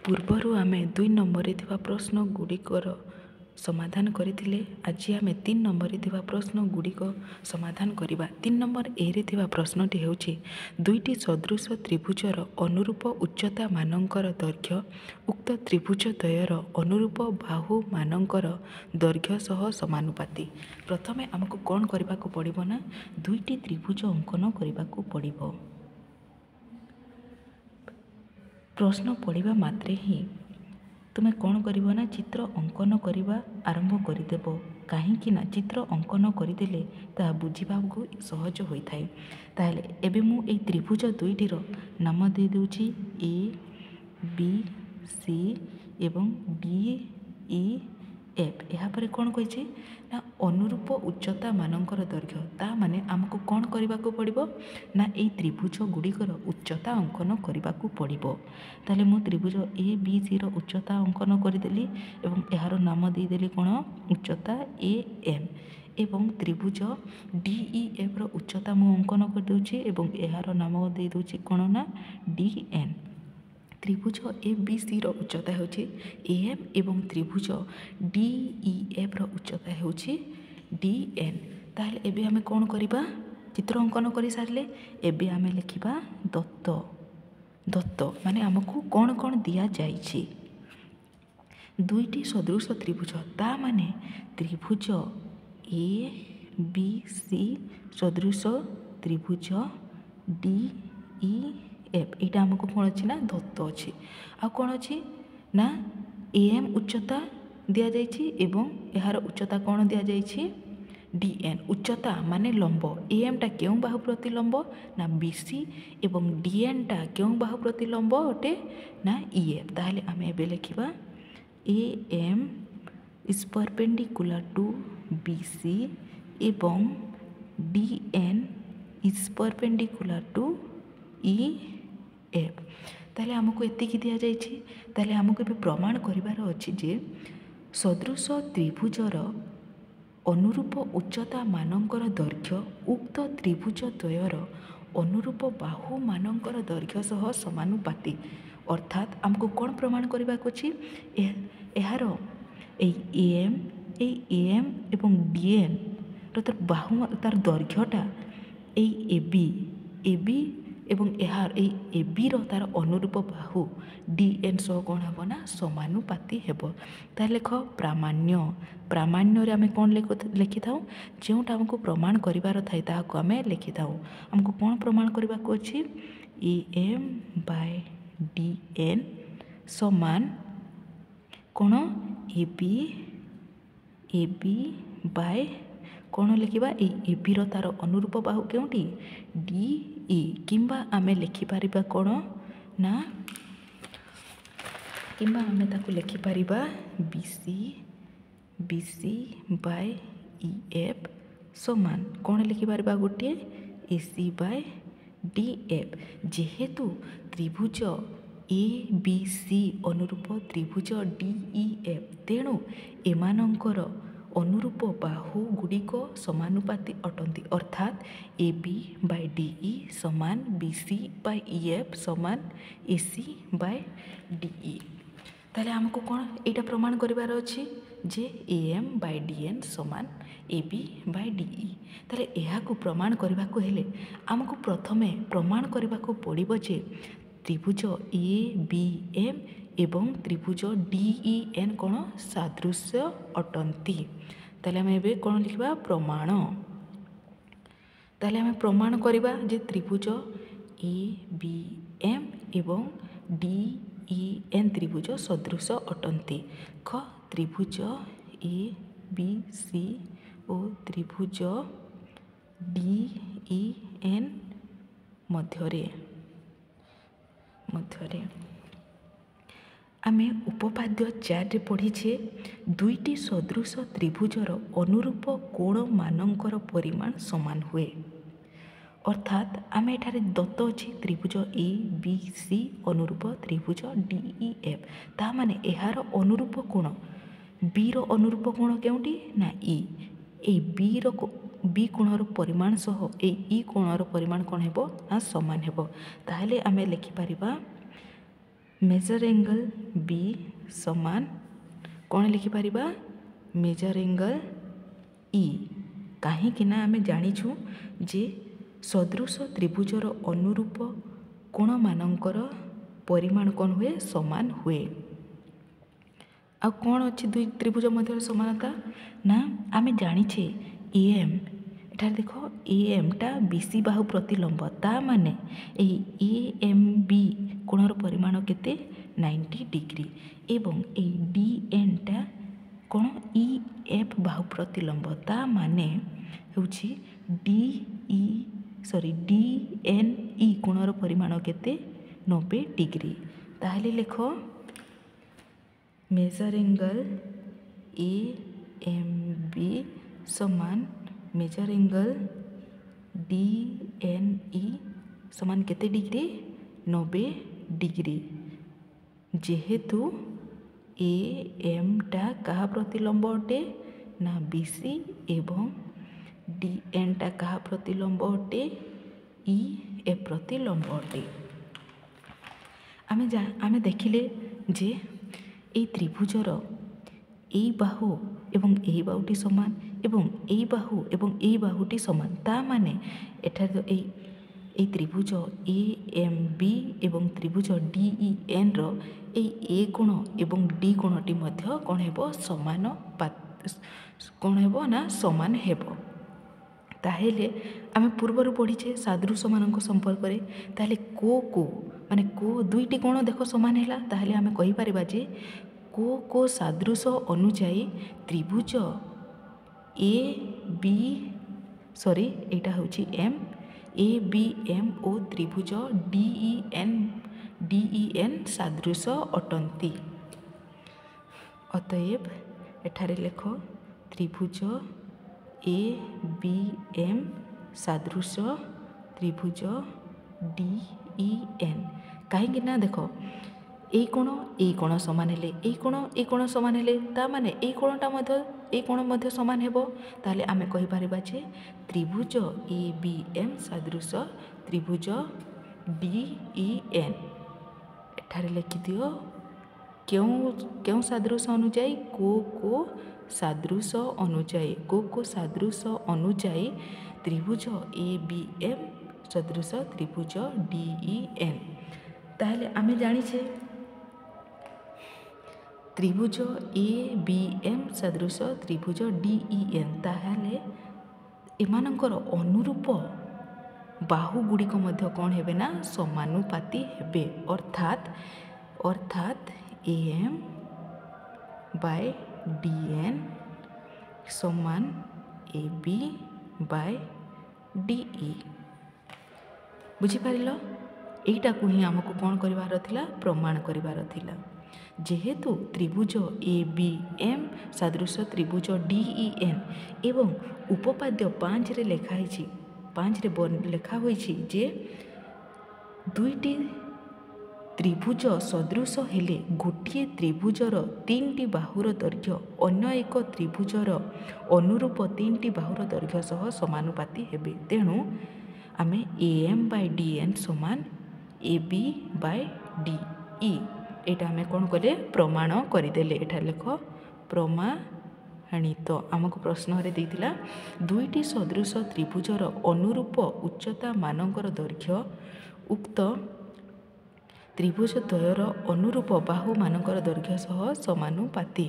ପୂର୍ବରୁ ଆମେ 2 ନମ୍ବରରେ ଥିବା ପ୍ରଶ୍ନ ଗୁଡ଼ିକର ସମାଧାନ କରିଥିଲେ। ଆଜି ଆମେ 3 ନମ୍ବରରେ ଥିବା ପ୍ରଶ୍ନ ଗୁଡ଼ିକ ସମାଧାନ କରିବା। 3 ନମ୍ବର ଏରେ ଥିବା ପ୍ରଶ୍ନଟି ହେଉଛି, ଦୁଇଟି ସଦୃଶ ତ୍ରିଭୁଜର ଅନୁରୂପ ଉଚ୍ଚତା ମାନଙ୍କର ଦୈର୍ଘ୍ୟ ଉକ୍ତ ତ୍ରିଭୁଜ ଦ୍ୱୟର ଅନୁରୂପ ବାହୁମାନଙ୍କର ଦୈର୍ଘ୍ୟ ସହ ସମାନୁପାତି। ପ୍ରଥମେ ଆମକୁ କ'ଣ କରିବାକୁ ପଡ଼ିବ ନା ଦୁଇଟି ତ୍ରିଭୁଜ ଅଙ୍କନ କରିବାକୁ ପଡ଼ିବ। ପ୍ରଶ୍ନ ପଢ଼ିବା ମାତ୍ରେ ହିଁ ତୁମେ କ'ଣ କରିବ ନା ଚିତ୍ର ଅଙ୍କନ କରିବା ଆରମ୍ଭ କରିଦେବ। କାହିଁକି ନା ଚିତ୍ର ଅଙ୍କନ କରିଦେଲେ ତାହା ବୁଝିବାକୁ ସହଜ ହୋଇଥାଏ। ତାହେଲେ ଏବେ ମୁଁ ଏଇ ତ୍ରିଭୁଜ ଦୁଇଟିର ନାମ ଦେଇଦେଉଛି ଏ ବି ସି ଏବଂ ଡି ଇ ଏଫ୍। ଏହାପରେ କ'ଣ କହିଛି ନା ଅନୁରୂପ ଉଚ୍ଚତା ମାନଙ୍କର ଦୈର୍ଘ୍ୟ। ତା ମାନେ ଆମକୁ କ'ଣ କରିବାକୁ ପଡ଼ିବ ନା ଏଇ ତ୍ରିଭୁଜ ଗୁଡ଼ିକର ଉଚ୍ଚତା ଅଙ୍କନ କରିବାକୁ ପଡ଼ିବ। ତାହେଲେ ମୁଁ ତ୍ରିଭୁଜ ଏ ବି ସିର ଉଚ୍ଚତା ଅଙ୍କନ କରିଦେଲି ଏବଂ ଏହାର ନାମ ଦେଇଦେଲି କ'ଣ ଉଚ୍ଚତା ଏ ଏମ୍ ଏବଂ ତ୍ରିଭୁଜ ଡି ଇ ଏଫ୍ର ଉଚ୍ଚତା ମୁଁ ଅଙ୍କନ କରିଦେଉଛି ଏବଂ ଏହାର ନାମ ଦେଇଦେଉଛି କ'ଣ ନା ଡି ଏନ୍। ତ୍ରିଭୁଜ ଏ ବି ସିର ଉଚ୍ଚତା ହେଉଛି ଏ ଏମ୍ ଏବଂ ତ୍ରିଭୁଜ ଡି ଇ ଏଫ୍ର ଉଚ୍ଚତା ହେଉଛି ଡି ଏନ୍। ତାହେଲେ ଏବେ ଆମେ କ'ଣ କରିବା ଚିତ୍ର ଅଙ୍କନ କରିସାରିଲେ ଏବେ ଆମେ ଲେଖିବା ଦତ୍ତ। ଦତ୍ତ ମାନେ ଆମକୁ କ'ଣ କ'ଣ ଦିଆଯାଇଛି। ଦୁଇଟି ସଦୃଶ ତ୍ରିଭୁଜ ତା ମାନେ ତ୍ରିଭୁଜ ଏ ବି ସି ସଦୃଶ ତ୍ରିଭୁଜ ଡି ଇ ଏଫ୍। ଏଇଟା ଆମକୁ କ'ଣ ଅଛି ନା ଦତ୍ତ ଅଛି। ଆଉ କ'ଣ ଅଛି ନା ଏ ଏମ୍ ଉଚ୍ଚତା ଦିଆଯାଇଛି ଏବଂ ଏହାର ଉଚ୍ଚତା କ'ଣ ଦିଆଯାଇଛି ଡି ଏନ୍। ଉଚ୍ଚତା ମାନେ ଲମ୍ବ। ଏ ଏମ୍ଟା କେଉଁ ବାହୁ ପ୍ରତି ଲମ୍ବ ନା ବି ସି ଏବଂ ଡି ଏନ୍ଟା କେଉଁ ବାହୁ ପ୍ରତି ଲମ୍ବ ଅଟେ ନା ଇ ଏଫ୍। ତାହେଲେ ଆମେ ଏବେ ଲେଖିବା A M is perpendicular to B C ଏବଂ D N is perpendicular to E F. ତାହେଲେ ଆମକୁ ଏତିକି ଦିଆଯାଇଛି। ତାହେଲେ ଆମକୁ ଏବେ ପ୍ରମାଣ କରିବାର ଅଛି ଯେ ସଦୃଶ ତ୍ରିଭୁଜର ଅନୁରୂପ ଉଚ୍ଚତା ମାନଙ୍କର ଦୈର୍ଘ୍ୟ ଉକ୍ତ ତ୍ରିଭୁଜ ଦ୍ୱୟର ଅନୁରୂପ ବାହୁମାନଙ୍କର ଦୈର୍ଘ୍ୟ ସହ ସମାନୁପାତି। ଅର୍ଥାତ୍ ଆମକୁ କ'ଣ ପ୍ରମାଣ କରିବାକୁ ଅଛି ଏହାର ଏଇ ଏ ଏମ୍ ଏବଂ ଡି ଏନ୍ ତାର ଦୈର୍ଘ୍ୟଟା ଏଇ ଏ ବି ଏବଂ ଏହାର ଏଇ ଏ ବିର ତାର ଅନୁରୂପ ବାହୁ ଡି ଏନ୍ ସହ କ'ଣ ହେବ ନା ସମାନୁପାତି ହେବ। ତାହେଲେ ଲେଖ ପ୍ରାମାଣ୍ୟ। ପ୍ରାମାଣ୍ୟରେ ଆମେ କ'ଣ ଲେଖିଥାଉ ଯେଉଁଟା ଆମକୁ ପ୍ରମାଣ କରିବାର ଥାଏ ତାହାକୁ ଆମେ ଲେଖିଥାଉ। ଆମକୁ କ'ଣ ପ୍ରମାଣ କରିବାକୁ ଅଛି ଏ ଏମ୍ ବାଇ ଡି ଏନ୍ ସମାନ କ'ଣ ଏ ବି ବାଇ କ'ଣ ଲେଖିବା ଏଇ ଏ ବିର ତାର ଅନୁରୂପ ବାହୁ କେଉଁଠି ଡି ଇ କିମ୍ବା ଆମେ ଲେଖିପାରିବା କ'ଣ ନା କିମ୍ବା ଆମେ ତାକୁ ଲେଖିପାରିବା B C by E F ସମାନ କ'ଣ ଲେଖିପାରିବା ଗୋଟିଏ A C by D F. ଯେହେତୁ ତ୍ରିଭୁଜ ଏ ବି ସି ଅନୁରୂପ ତ୍ରିଭୁଜ ଡି ଇ ଏଫ୍ ତେଣୁ ଏମାନଙ୍କର ଅନୁରୂପ ବାହୁ ଗୁଡ଼ିକ ସମାନୁପାତି ଅଟନ୍ତି। ଅର୍ଥାତ୍ ଏ ବି ବାଇ ଡି ଇ ସମାନ B C by E F ସମାନ A C by D E. ତାହେଲେ ଆମକୁ କ'ଣ ଏଇଟା ପ୍ରମାଣ କରିବାର ଅଛି ଯେ A M by D N ସମାନ A B Bai D E. ତାହେଲେ ଏହାକୁ ପ୍ରମାଣ କରିବାକୁ ହେଲେ ଆମକୁ ପ୍ରଥମେ ପ୍ରମାଣ କରିବାକୁ ପଡ଼ିବ ଯେ ତ୍ରିଭୁଜ ଏ ବି ଏମ୍ ଏବଂ ତ୍ରିଭୁଜ ଡି ଇ ଏନ୍ କ'ଣ ସାଦୃଶ୍ୟ ଅଟନ୍ତି। ତାହେଲେ ଆମେ ଏବେ କ'ଣ ଲେଖିବା ପ୍ରମାଣ। ତାହେଲେ ଆମେ ପ୍ରମାଣ କରିବା ଯେ ତ୍ରିଭୁଜ ଏ ବି ଏମ୍ ଏବଂ ଡି ଇ ଏନ୍ ତ୍ରିଭୁଜ ସଦୃଶ ଅଟନ୍ତି। ଖ ତ୍ରିଭୁଜ ଏ ବି ସି ଓ ତ୍ରିଭୁଜ ଡି ଇ ଏନ୍ ମଧ୍ୟରେ ଆମେ ଉପପାଦ୍ୟ 4ରେ ପଢ଼ିଛେ ଦୁଇଟି ସଦୃଶ ତ୍ରିଭୁଜର ଅନୁରୂପ କୋଣମାନଙ୍କର ପରିମାଣ ସମାନ ହୁଏ। ଅର୍ଥାତ୍ ଆମେ ଏଠାରେ ଦତ୍ତ ଅଛି ତ୍ରିଭୁଜ ଏ ବି ସି ଅନୁରୂପ ତ୍ରିଭୁଜ ଡି ଇ ଏଫ୍। ତା ମାନେ ଏହାର ଅନୁରୂପ କୋଣ ବିର ଅନୁରୂପ କୋଣ କେଉଁଠି ନା ଇ। ଏଇ ବି କୋଣର ପରିମାଣ ସହ ଏଇ ଇ କୋଣର ପରିମାଣ କ'ଣ ହେବ ନା ସମାନ ହେବ। ତାହେଲେ ଆମେ ଲେଖିପାରିବା मेजर एंगल बी समान कौन लिखिपर मेजर एंगल ई कहीं आम जाचु जे सदृश त्रिभुजर अनुरूप कोण मानकर परिमाण कौन हुए समान हुए। आ कौन अच्छी दुई त्रिभुज मध्य समानता ना आम जाचे एम एठार देख एमटा बीसी बाहु प्रतिलंब ता माने ए एम बी कोणर परिमाण केते 90 डिग्री एवं ए डी एन टा कोण ई एफ बाहु प्रतिलंब ता माने होछि डी एन ई कोणर परिमाण केते 90 डिग्री। ताहले लेख measure angle A M B समान measure angle D N E समान केते डिग्री 90 डिग्री। जेहेतु ए एम टा कहा प्रतिलंब अटे ना बीसी एवं डी एन टा कहा प्रतिलंब अटे ई ए प्रतिलंब अटे। आमे देखिले जे ए त्रिभुजर ए बाहु एवं ए बाहुटी समान एवं ए बाहु एवं ए बाहुटी समान ता माने एठार ए त्रिभुज ए एम बी एवं त्रिभुज डी ई एन रो ए कोण एवं डी कोणटी मध्य कौन हेबो समान कौन हेबो ना समान हेबो। ताहेले आमे पूर्वर पढ़ीचे सादृश मानक संपर्क रे ताहेले को माने को दुईटी कोण देख समान हैला ताहेले आमे कहि परिबा जे को सादृश अनुଯାयी त्रिभुज ए बी एटा होची एम ए बी एम ओ त्रिभुज डी ई एन सादृश अटंती। अतएव एठारे लेख त्रिभुज ए बी एम सादृश त्रिभुज डी ई एन कहीं ना देख ए कोण समान हेले ए कोण समान हेले ता माने ए कोण मध्य समान हेबो। ताले आमे कहि परिबा जे त्रिभुज ए बी एम सादृश त्रिभुज डी ई एन एठारे लिखि दियो क्यों सादृश अनुଯାयी को सादृश अनुଯାयी को सादृश अनुଯାयी त्रिभुज ए बी एम सदृश त्रिभुज डी ई एन। ताहले आमे जानिछे त्रिभुज ए बी एम सदृश त्रिभुज डी ई एन ताहले एमानकर अनुरूप बाहु गुड़िक मध्य कौन हेबे ना समानुपाती हेबे अर्थात A M by D N समान A B by D E. बुझिपार यहीटा को ही आमको कौन करार प्रमाण करार जेहेतु त्रिभुज ए बी एम सदृश त्रिभुज डी ई एन एवं उपपाद्य 5 रे लेखा होईछि जे दुईटी त्रिभुज सदृश हेले गोटे त्रिभुजर 3टी बाहुर दैर्घ्य अन्य एक त्रिभुजर अनुरूप 3टी बाहुर दैर्घ्य सह समानुपाती हेबे। तेणु आमे A M by D N समान A B by D E एटा आमे कौन कले प्रमाण करदेले। एटा लेख प्रमाणित आमको प्रश्न रे देइतिला दुईटी सदृश त्रिभुजर अनुरूप उच्चता मानकर दैर्घ्य उक्त त्रिभुज द्वयर अनुरूप बाहु मानकर दैर्घ्य सह समानुपाती।